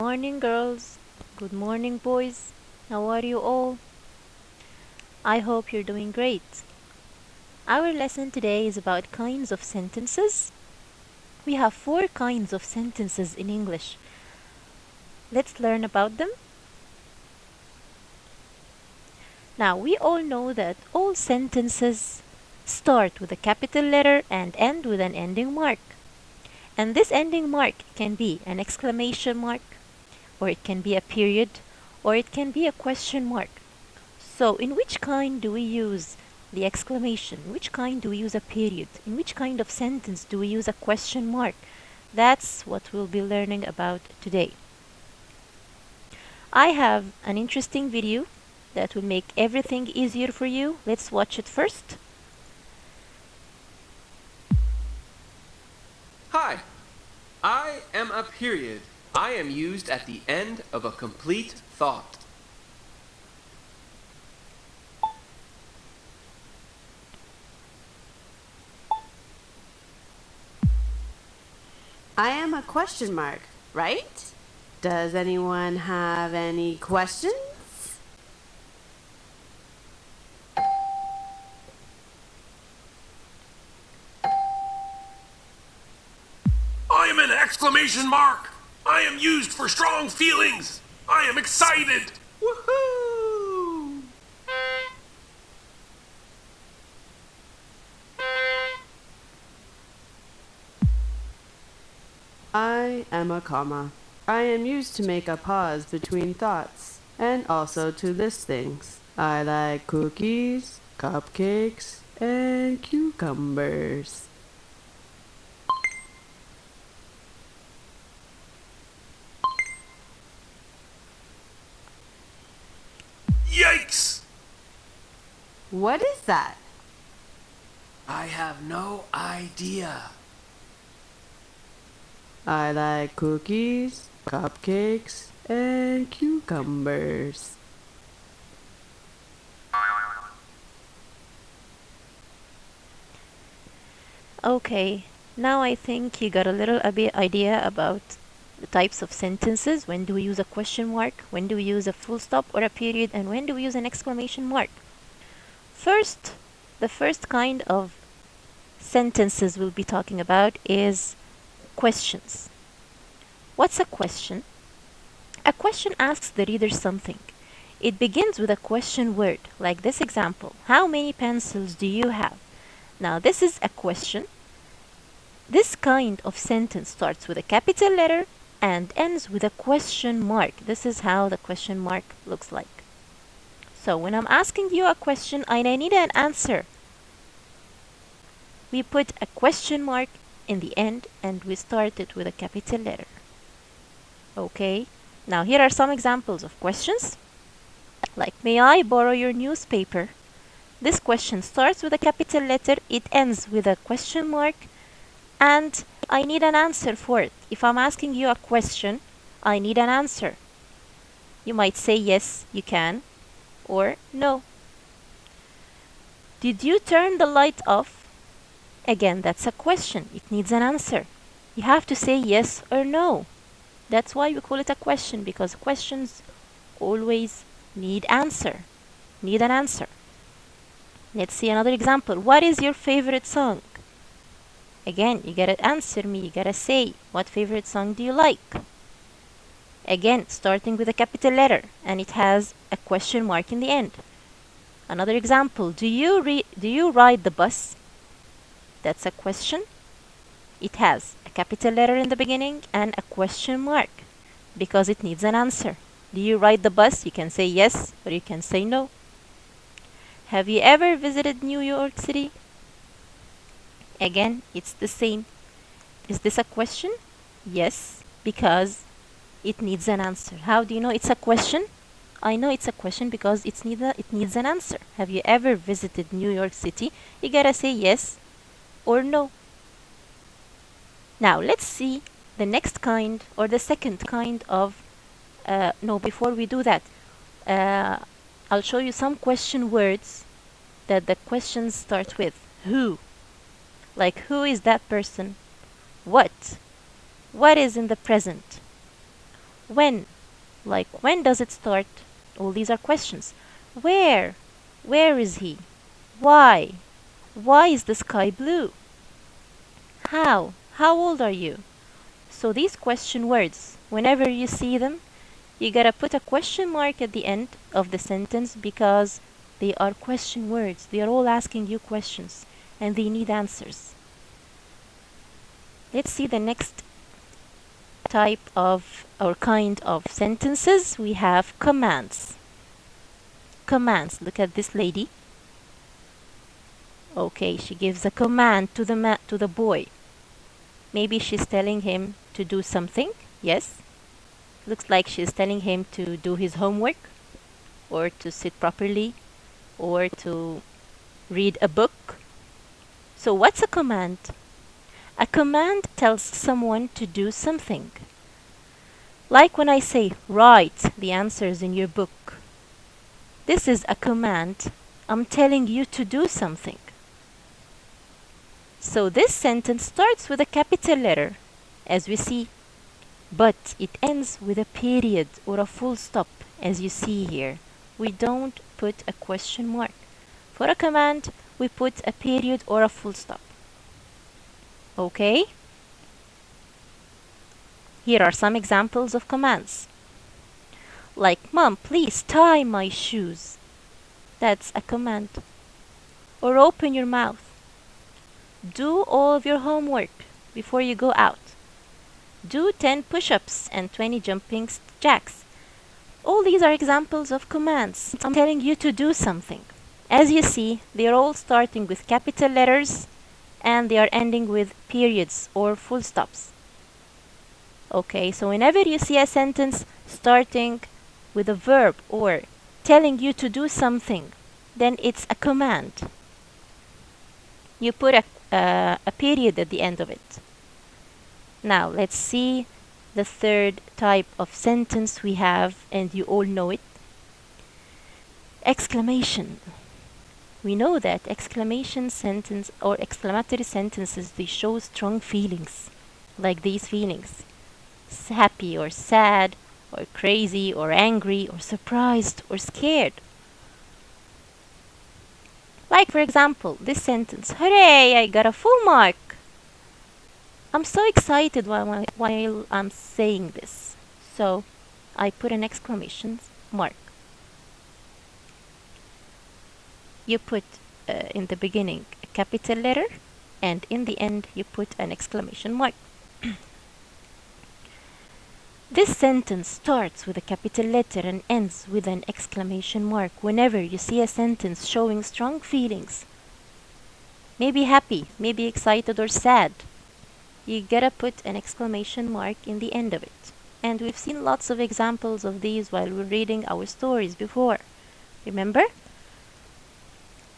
Morning, girls. Good morning, boys. How are you all? I hope you're doing great. Our lesson today is about kinds of sentences. We have 4 kinds of sentences in English. Let's learn about them. Now, we all know that all sentences start with a capital letter and end with an ending mark. And this ending mark can be an exclamation mark, or it can be a period, or it can be a question mark. So, in which kind do we use the exclamation? In which kind do we use a period? In which kind of sentence do we use a question mark? That's what we'll be learning about today. I have an interesting video that will make everything easier for you. Let's watch it first. Hi, I am a period. I am used at the end of a complete thought. I am a question mark, right? Does anyone have any questions? I am an exclamation mark. I am used for strong feelings. I am excited. Woohoo! I am a comma. I am used to make a pause between thoughts and also to list things. I like cookies, cupcakes, and cucumbers. Yikes! What is that? I have no idea. I like cookies, cupcakes, and cucumbers. Okay, now I think you got a little idea about the types of sentences. When do we use a question mark? When do we use a full stop or a period? And when do we use an exclamation mark? First, the first kind of sentences we'll be talking about is questions. What's a question? A question asks the reader something. It begins with a question word, like this example. How many pencils do you have? Now, this is a question. This kind of sentence starts with a capital letter and ends with a question mark. This is how the question mark looks like. So when I'm asking you a question and I need an answer, we put a question mark in the end and we start it with a capital letter. Okay, now here are some examples of questions. Like, may I borrow your newspaper? This question starts with a capital letter, it ends with a question mark, and I need an answer for it. If I'm asking you a question, I need an answer. You might say yes, you can, or no. Did you turn the light off? Again, that's a question. It needs an answer. You have to say yes or no. That's why we call it a question, because questions always need an answer. Let's see another example. What is your favorite song? Again, you gotta answer me. You gotta say, what favorite song do you like? Again, starting with a capital letter, and it has a question mark in the end. Another example. Do you ride the bus? That's a question. It has a capital letter in the beginning and a question mark because it needs an answer. Do you ride the bus? You can say yes or you can say no. Have you ever visited New York City? Again, it's the same. Is this a question? Yes, because it needs an answer. How do you know it's a question? I know it's a question because it needs an answer. Have you ever visited New York City? You gotta say yes or no. Now let's see the next kind or the second kind of no, before we do that, I'll show you some question words that the questions start with. Who? Like, who is that person? What? What is in the present? When? Like, when does it start? All these are questions. Where? Where is he? Why? Why is the sky blue? How? How old are you? So these question words, whenever you see them, you gotta put a question mark at the end of the sentence because they are question words. They are all asking you questions and they need answers. Let's see the next type of or kind of sentences. We have commands. Commands. Look at this lady. Okay, she gives a command to the boy. Maybe she's telling him to do something. Yes. Looks like she's telling him to do his homework or to sit properly or to read a book. So what's a command? A command tells someone to do something. Like when I say, write the answers in your book. This is a command. I'm telling you to do something. So this sentence starts with a capital letter, as we see, but it ends with a period or a full stop, as you see here. We don't put a question mark. For a command, we put a period or a full stop. Okay? Here are some examples of commands. Like, Mom, please tie my shoes. That's a command. Or open your mouth. Do all of your homework before you go out. Do 10 push-ups and 20 jumping jacks. All these are examples of commands. I'm telling you to do something. As you see, they are all starting with capital letters and they are ending with periods or full stops. Okay, so whenever you see a sentence starting with a verb or telling you to do something, then it's a command. You put a period at the end of it. Now let's see the third type of sentence we have, and you all know it. Exclamation. We know that exclamation sentence or exclamatory sentences, they show strong feelings, like these feelings. Happy or sad or crazy or angry or surprised or scared. Like for example, this sentence, hooray, I got a full mark. I'm so excited while I'm saying this. So I put an exclamation mark. You put in the beginning a capital letter and in the end you put an exclamation mark. This sentence starts with a capital letter and ends with an exclamation mark whenever you see a sentence showing strong feelings. Maybe happy, maybe excited or sad. You gotta put an exclamation mark in the end of it. And we've seen lots of examples of these while we're reading our stories before. Remember?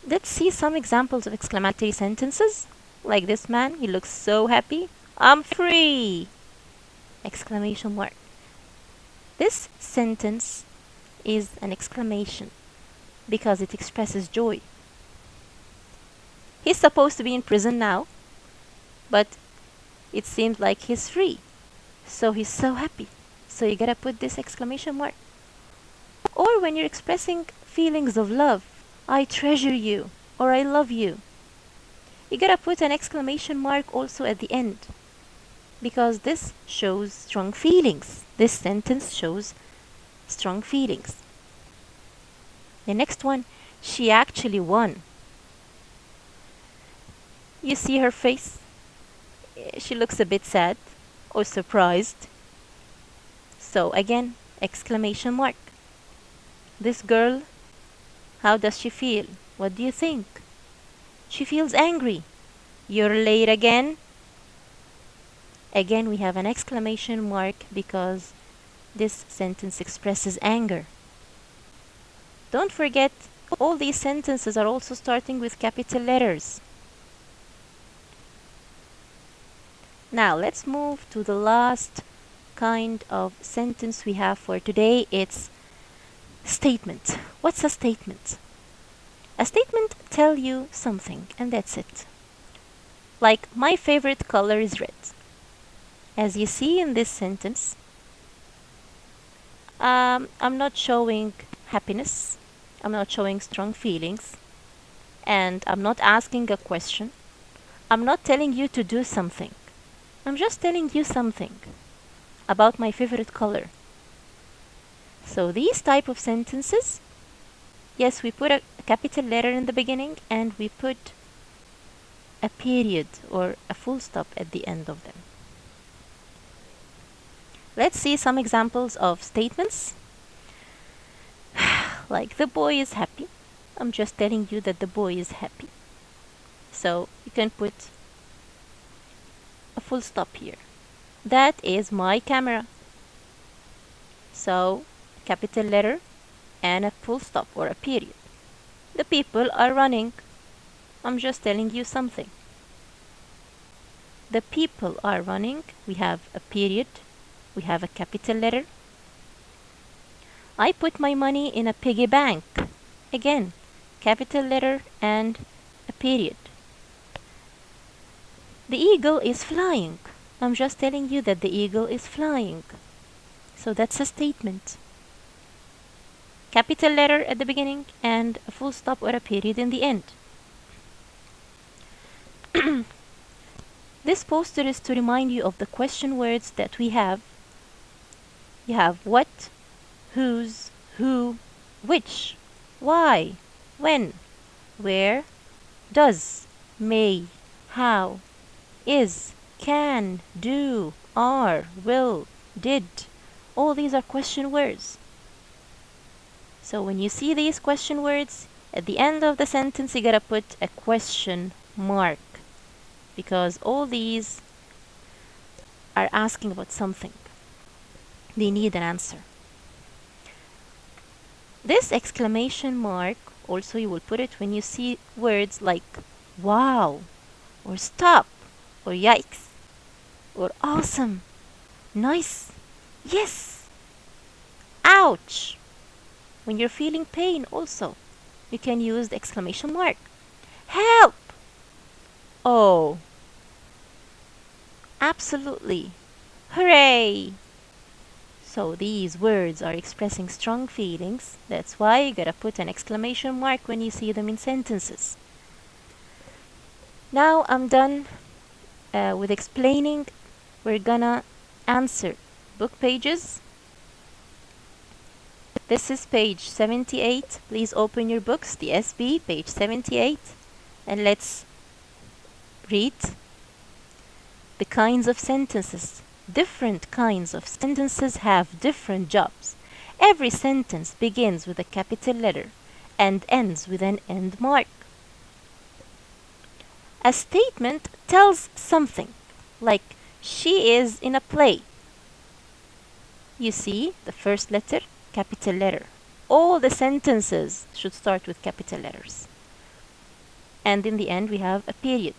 Let's see some examples of exclamatory sentences. Like this man, he looks so happy. I'm free! Exclamation mark. This sentence is an exclamation because it expresses joy. He's supposed to be in prison now, but it seems like he's free. So he's so happy. So you gotta put this exclamation mark. Or when you're expressing feelings of love, I treasure you or I love you. You gotta put an exclamation mark also at the end because this shows strong feelings. This sentence shows strong feelings. The next one, she actually won. You see her face? She looks a bit sad or surprised. So again, exclamation mark. This girl, how does she feel? What do you think? She feels angry. You're late again? Again, we have an exclamation mark because this sentence expresses anger. Don't forget, all these sentences are also starting with capital letters. Now let's move to the last kind of sentence we have for today. It's statement. What's a statement? A statement tells you something and that's it. Like, my favorite color is red. As you see in this sentence, I'm not showing happiness. I'm not showing strong feelings. And I'm not asking a question. I'm not telling you to do something. I'm just telling you something about my favorite color. So these type of sentences, yes, we put a capital letter in the beginning and we put a period or a full stop at the end of them. Let's see some examples of statements. Like the boy is happy. I'm just telling you that the boy is happy. So you can put a full stop here. That is my camera. So capital letter and a full stop or a period. The people are running. I'm just telling you something. The people are running. We have a period. We have a capital letter. I put my money in a piggy bank. Again, capital letter and a period. The eagle is flying. I'm just telling you that the eagle is flying. So that's a statement. Capital letter at the beginning and a full stop or a period in the end. This poster is to remind you of the question words that we have. You have what, whose, who, which, why, when, where, does, may, how, is, can, do, are, will, did. All these are question words. So when you see these question words, at the end of the sentence you gotta put a question mark, because all these are asking about something. They need an answer. This exclamation mark, also you will put it when you see words like wow, or stop, or yikes, or awesome, nice, yes, ouch. When you're feeling pain also, you can use the exclamation mark. Help! Oh, absolutely, hooray! So these words are expressing strong feelings. That's why you gotta put an exclamation mark when you see them in sentences. Now I'm done with explaining. We're gonna answer book pages. This is page 78. Please open your books, the SB, page 78, and let's read the kinds of sentences. Different kinds of sentences have different jobs. Every sentence begins with a capital letter and ends with an end mark. A statement tells something, like she is in a play. You see the first letter, capital letter. All the sentences should start with capital letters. And in the end we have a period.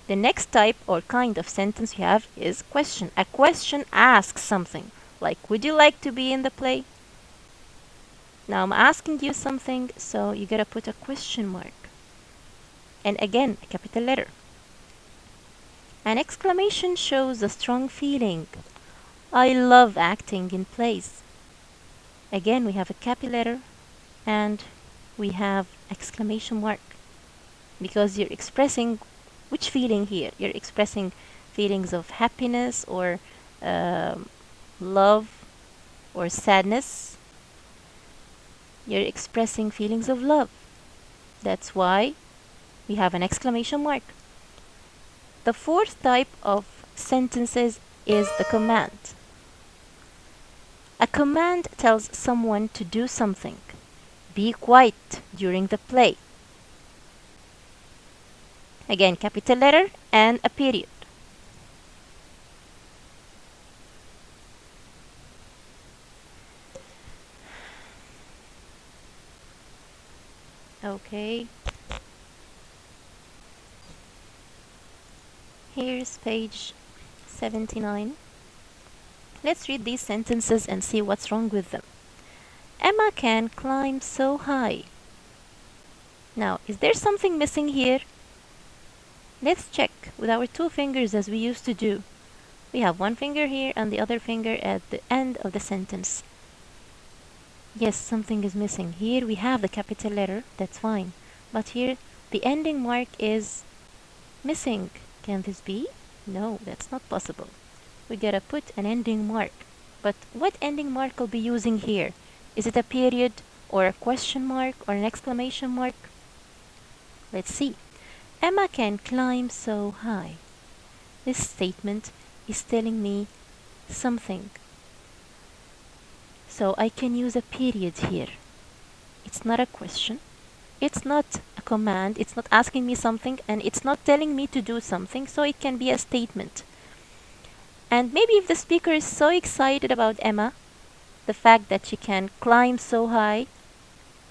The next type or kind of sentence we have is question. A question asks something, like would you like to be in the play? Now I'm asking you something, so you gotta put a question mark. And again, a capital letter. An exclamation shows a strong feeling. I love acting in plays. Again, we have a capital letter and we have exclamation mark, because you're expressing which feeling here? You're expressing feelings of happiness or love or sadness. You're expressing feelings of love. That's why we have an exclamation mark. The fourth type of sentences is the command. A command tells someone to do something. Be quiet during the play. Again, capital letter and a period. Okay. Here's page 79. Let's read these sentences and see what's wrong with them. Emma can climb so high. Now, is there something missing here? Let's check with our two fingers as we used to do. We have one finger here and the other finger at the end of the sentence. Yes, something is missing. Here we have the capital letter, that's fine. But here the ending mark is missing. Can this be? No, that's not possible. We gotta put an ending mark. But what ending mark will be using here? Is it a period or a question mark or an exclamation mark? Let's see. Emma can climb so high. This statement is telling me something. So I can use a period here. It's not a question. It's not a command. It's not asking me something and it's not telling me to do something. So it can be a statement. And maybe if the speaker is so excited about Emma, the fact that she can climb so high,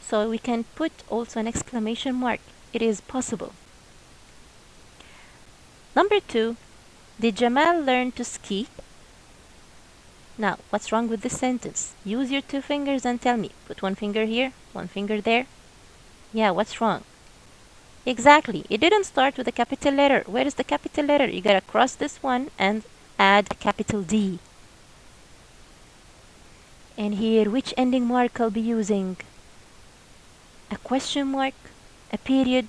so we can put also an exclamation mark. It is possible. Number 2, did Jamal learn to ski? Now, what's wrong with this sentence? Use your 2 fingers and tell me. Put one finger here, one finger there. Yeah, what's wrong? Exactly. It didn't start with a capital letter. Where is the capital letter? You gotta cross this one and add a capital D. And here, which ending mark I'll be using? A question mark, a period,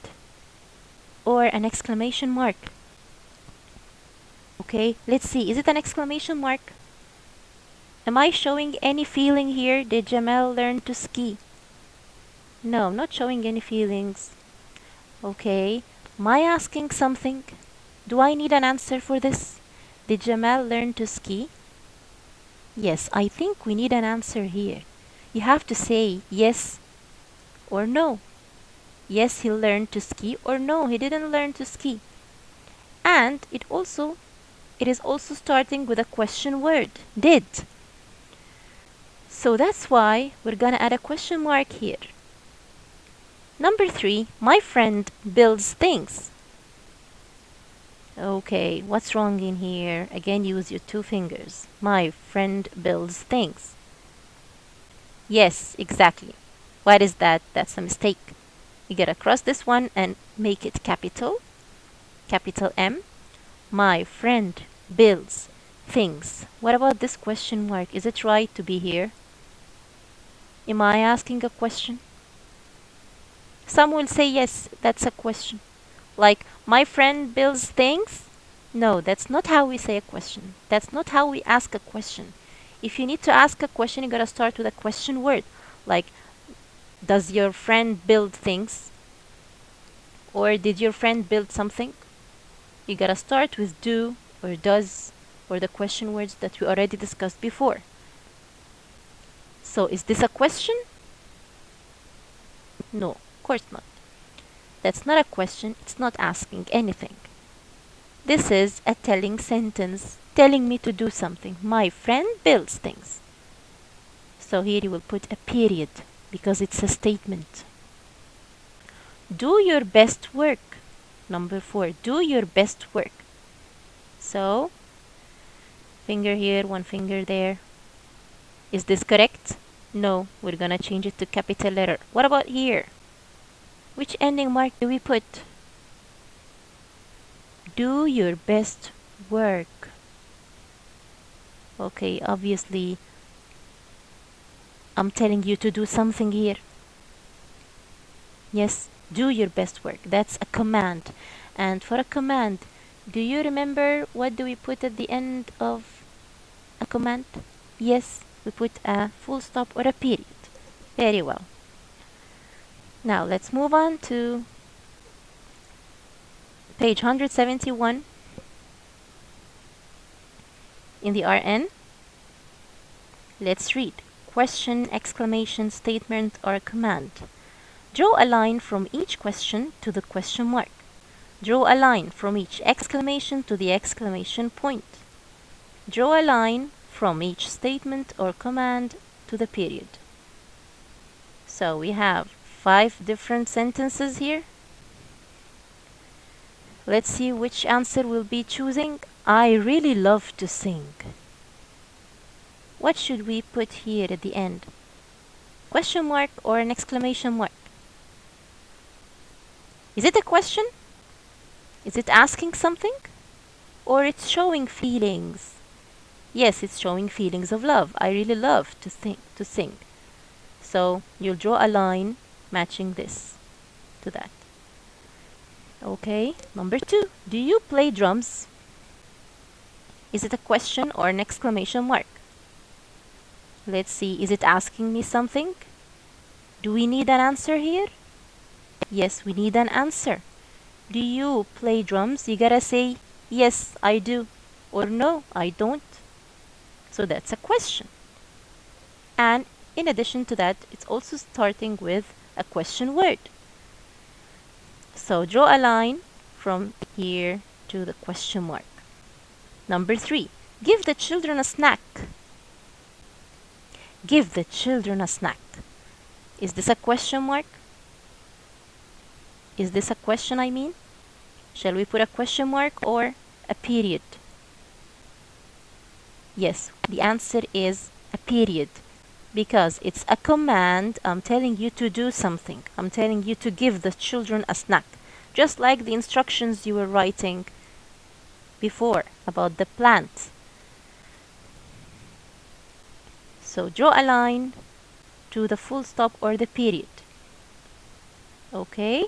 or an exclamation mark? Okay, let's see. Is it an exclamation mark? Am I showing any feeling here? Did Jamal learn to ski? No, I'm not showing any feelings. Okay, am I asking something? Do I need an answer for this? Did Jamal learn to ski? Yes, I think we need an answer here. You have to say yes or no. Yes, he learned to ski, or no, he didn't learn to ski. And it is also starting with a question word, did. So that's why we're gonna add a question mark here. Number 3, my friend builds things. Okay, what's wrong in here? Again, use your 2 fingers. My friend builds things. Yes, exactly. What is that? That's a mistake. You gotta cross this one and make it capital M. My friend builds things. What about this question mark? Is it right to be here? Am I asking a question? Some will say yes, that's a question. Like, my friend builds things? No, that's not how we say a question. That's not how we ask a question. If you need to ask a question, you gotta start with a question word. Like, does your friend build things? Or did your friend build something? You gotta start with do or does or the question words that we already discussed before. So is this a question? No, of course not. That's not a question. It's not asking anything. This is a telling sentence telling me to do something. My friend builds things. So here you will put a period because it's a statement. Do your best work. Number 4, do your best work. So, finger here, one finger there. Is this correct? No, we're gonna change it to capital letter. What about here? Which ending mark do we put? Do your best work. Okay, obviously, I'm telling you to do something here. Yes, do your best work. That's a command. And for a command, do you remember what do we put at the end of a command? Yes, we put a full stop or a period. Very well. Now let's move on to page 171 in the RN. Let's read. Question, exclamation, statement, or command. Draw a line from each question to the question mark. Draw a line from each exclamation to the exclamation point. Draw a line from each statement or command to the period. So we have 5 different sentences here. Let's see which answer we'll be choosing. I really love to sing. What should we put here at the end? Question mark or an exclamation mark? Is it a question? Is it asking something? Or it's showing feelings? Yes, it's showing feelings of love. I really love to sing. So you'll draw a line matching this to that. Okay, number 2. Do you play drums? Is it a question or an exclamation mark? Let's see, is it asking me something? Do we need an answer here? Yes, we need an answer. Do you play drums? You gotta say, yes, I do, or no, I don't. So that's a question. And in addition to that, it's also starting with a question word. So draw a line from here to the question mark. Number 3, give the children a snack. Give the children a snack. Is this a question mark? Is this a question, I mean? Shall we put a question mark or a period? Yes, the answer is a period because it's a command. I'm telling you to do something. I'm telling you to give the children a snack. Just like the instructions you were writing before about the plant. So draw a line to the full stop or the period. Okay.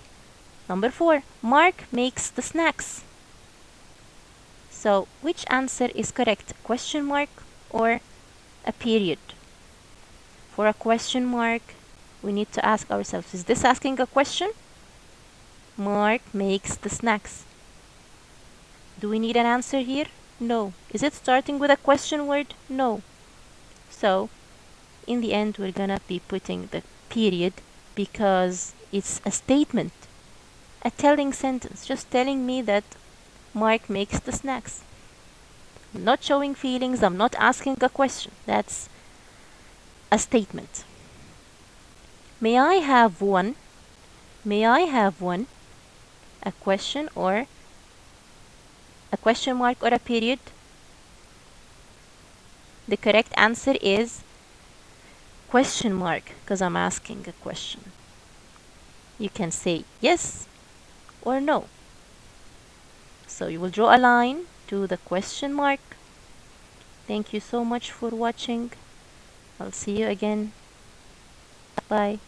Number 4, Mark makes the snacks. So which answer is correct? Question mark or a period? For a question mark, we need to ask ourselves, is this asking a question? Mark makes the snacks. Do we need an answer here? No. Is it starting with a question word? No. So in the end, we're gonna be putting the period because it's a statement, a telling sentence, just telling me that Mark makes the snacks. I'm not showing feelings, I'm not asking a question. That's a statement. May I have one? May I have one? A question or a question mark or a period? The correct answer is question mark because I'm asking a question. You can say yes or no. So you will draw a line to the question mark. Thank you so much for watching. I'll see you again. Bye.